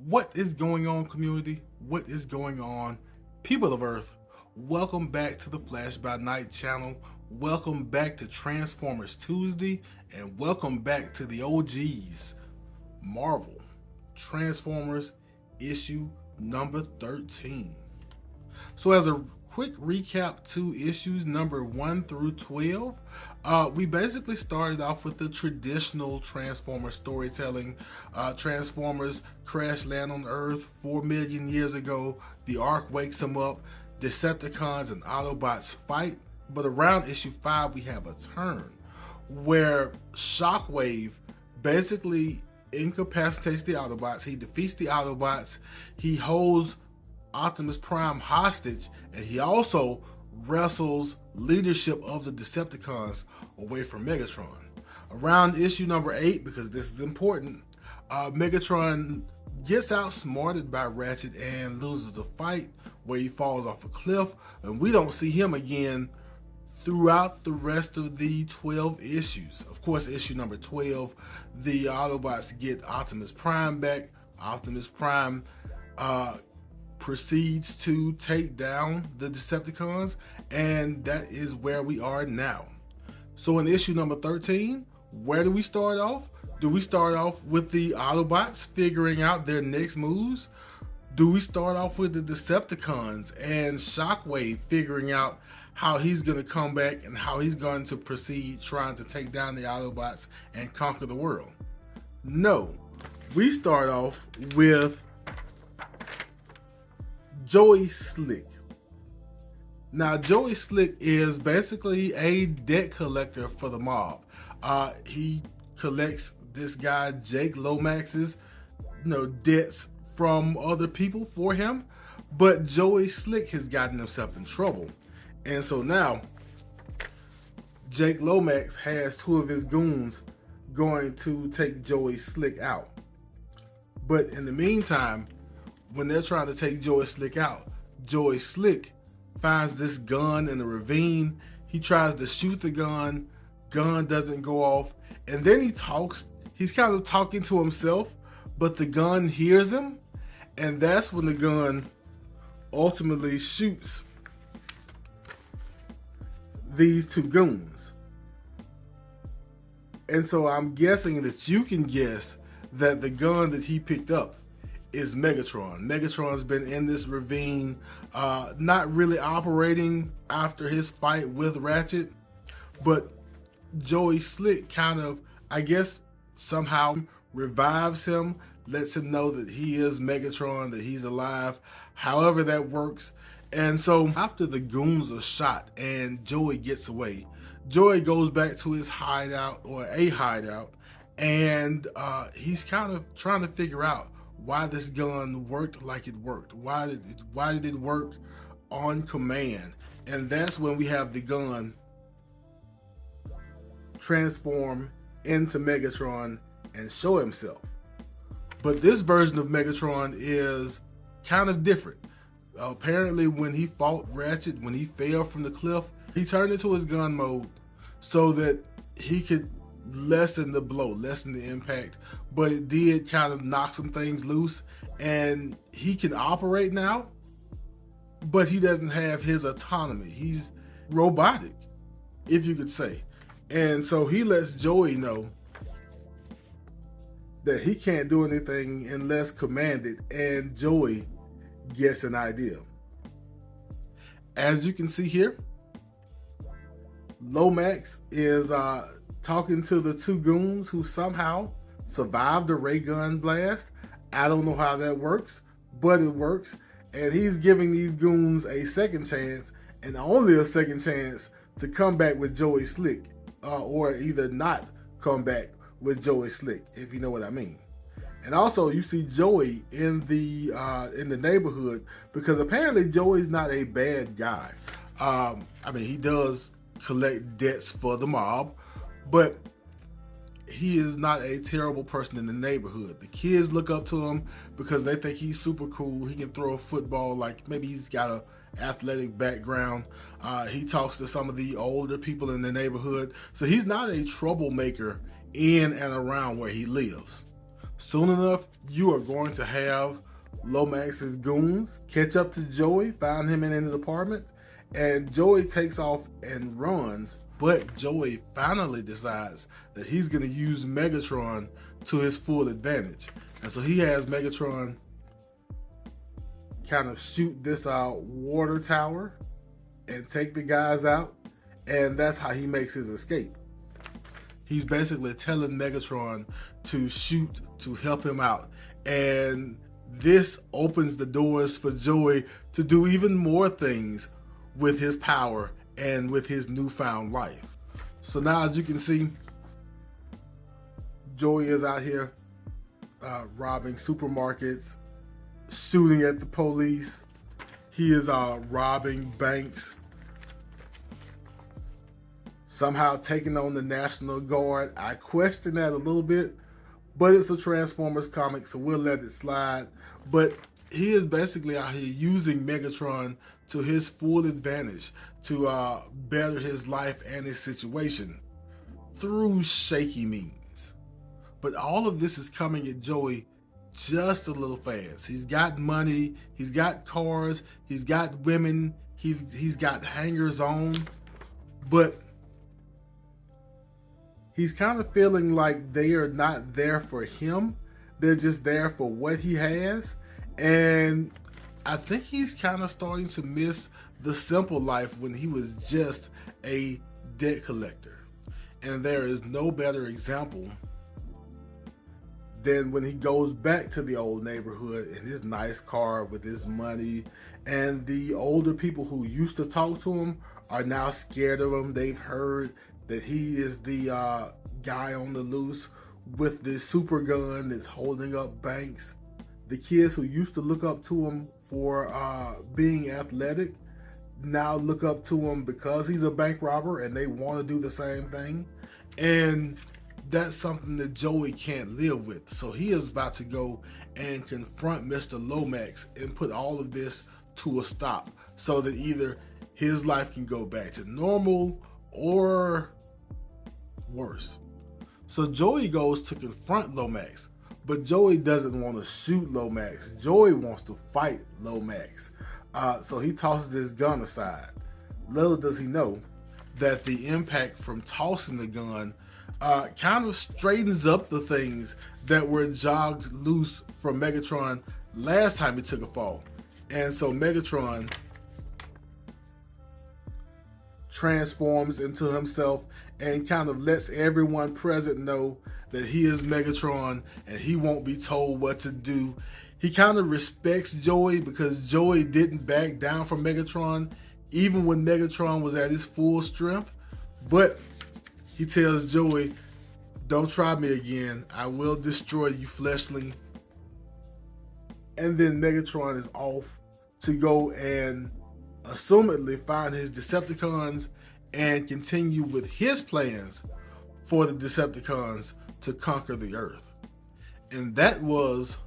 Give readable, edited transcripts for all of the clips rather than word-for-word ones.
What is going on, community? What is going on, people of Earth? Welcome back to the Flash by Night channel. Welcome back to Transformers Tuesday, and welcome back to the OGs, Marvel Transformers issue number 13. So as a quick recap to issues number 1 through 12, we basically started off with the traditional Transformer storytelling. Transformers crash land on Earth 4 million years ago. The Ark wakes them up. Decepticons and Autobots fight. But around issue 5, we have a turn where Shockwave basically incapacitates the Autobots. He defeats the Autobots. He holds Optimus Prime hostage, and he also wrestles leadership of the Decepticons away from Megatron. Around issue number 8, because this is important, Megatron gets outsmarted by Ratchet and loses the fight where he falls off a cliff, and we don't see him again throughout the rest of the 12 issues. Of course, issue number 12, the Autobots get Optimus Prime back. Optimus Prime proceeds to take down the Decepticons, and that is where we are now. So in issue number 13, where do we start off? Do we start off with the Autobots figuring out their next moves? Do we start off with the Decepticons and Shockwave figuring out how he's going to come back and how he's going to proceed trying to take down the Autobots and conquer the world? No, we start off with Joey Slick. Now, Joey Slick is basically a debt collector for the mob. He collects this guy Jake Lomax's, debts from other people for him, but Joey Slick has gotten himself in trouble, and so now Jake Lomax has 2 of his goons going to take Joey Slick out. But in the meantime, when they're trying to take Joey Slick out, Joey Slick finds this gun in a ravine. He tries to shoot the gun. Gun doesn't go off. And then he talks. He's kind of talking to himself, but the gun hears him. And that's when the gun ultimately shoots these 2 goons. And so I'm guessing that you can guess that the gun that he picked up is Megatron. Megatron's been in this ravine, not really operating after his fight with Ratchet, but Joey Slick kind of, I guess, somehow revives him, lets him know that he is Megatron, that he's alive, however that works. And so after the goons are shot and Joey gets away, Joey goes back to his hideout, or a hideout, and he's kind of trying to figure out why this gun worked like it worked. Why did it work on command? And that's when we have the gun transform into Megatron and show himself. But this version of Megatron is kind of different. Apparently when he fought Ratchet, when he fell from the cliff, he turned into his gun mode so that he could lessen the blow, lessen the impact, but it did kind of knock some things loose, and he can operate now, but he doesn't have his autonomy. He's robotic, if you could say. And so he lets Joey know that he can't do anything unless commanded, and Joey gets an idea. As you can see here, Lomax is talking to the 2 goons who somehow survived the ray gun blast. I don't know how that works, but it works. And he's giving these goons a second chance, and only a second chance, to come back with Joey Slick, or either not come back with Joey Slick, if you know what I mean. And also you see Joey in the neighborhood, because apparently Joey's not a bad guy. I mean, he does collect debts for the mob, but he is not a terrible person in the neighborhood. The kids look up to him because they think he's super cool. He can throw a football, like maybe he's got a athletic background. He talks to some of the older people in the neighborhood. So he's not a troublemaker in and around where he lives. Soon enough, you are going to have Lomax's goons catch up to Joey, find him in his apartment, and Joey takes off and runs. But Joey finally decides that he's going to use Megatron to his full advantage. And so he has Megatron kind of shoot this water tower and take the guys out. And that's how he makes his escape. He's basically telling Megatron to shoot to help him out. And this opens the doors for Joey to do even more things with his power and with his newfound life. So now, as you can see, Joey is out here robbing supermarkets, shooting at the police. He is robbing banks, somehow taking on the National Guard. I question that a little bit, but it's a Transformers comic, so we'll let it slide. But he is basically out here using Megatron to his full advantage to better his life and his situation through shaky means. But all of this is coming at Joey just a little fast. He's got money, he's got cars, he's got women, he's got hangers on, but he's kind of feeling like they are not there for him. They're just there for what he has. And I think he's kind of starting to miss the simple life when he was just a debt collector. And there is no better example than when he goes back to the old neighborhood in his nice car with his money, and the older people who used to talk to him are now scared of him. They've heard that he is the guy on the loose with this super gun that's holding up banks. The kids who used to look up to him for being athletic now look up to him because he's a bank robber, and they want to do the same thing. And that's something that Joey can't live with. So he is about to go and confront Mr. Lomax and put all of this to a stop so that either his life can go back to normal or worse. So Joey goes to confront Lomax, but Joey doesn't want to shoot Lomax. Joey wants to fight Lomax. So he tosses his gun aside. Little does he know that the impact from tossing the gun kind of straightens up the things that were jogged loose from Megatron last time he took a fall. And so Megatron transforms into himself and kind of lets everyone present know that he is Megatron and he won't be told what to do. He kind of respects Joey because Joey didn't back down from Megatron even when Megatron was at his full strength. But he tells Joey, "Don't try me again. I will destroy you, fleshling." And then Megatron is off to go and assumedly find his Decepticons and continue with his plans for the Decepticons to conquer the Earth. And that was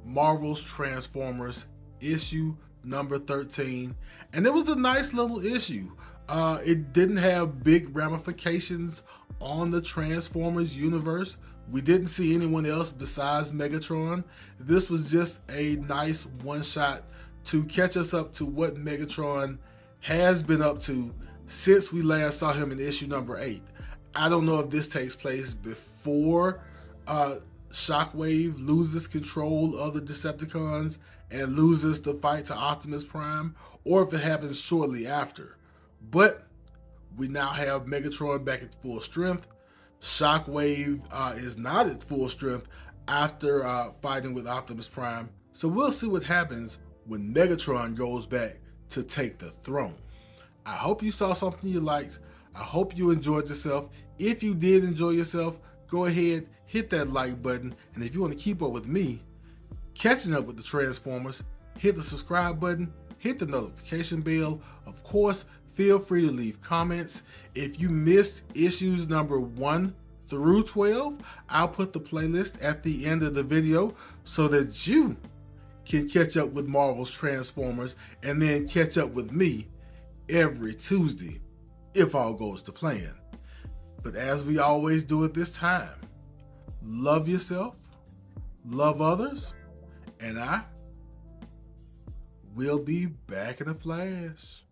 Marvel's Transformers issue number 13. And it was a nice little issue. It didn't have big ramifications on the Transformers universe. We didn't see anyone else besides Megatron. This was just a nice one-shot to catch us up to what Megatron has been up to since we last saw him in issue number 8. I don't know if this takes place before Shockwave loses control of the Decepticons and loses the fight to Optimus Prime, or if it happens shortly after. But we now have Megatron back at full strength. Shockwave is not at full strength after fighting with Optimus Prime. So we'll see what happens when Megatron goes back to take the throne. I hope you saw something you liked. I hope you enjoyed yourself. If you did enjoy yourself, go ahead, hit that like button. And if you want to keep up with me, catching up with the Transformers, hit the subscribe button, hit the notification bell. Of course, feel free to leave comments. If you missed issues number 1 through 12, I'll put the playlist at the end of the video so that you can catch up with Marvel's Transformers and then catch up with me every Tuesday, if all goes to plan. But as we always do at this time, love yourself, love others, and I will be back in a flash.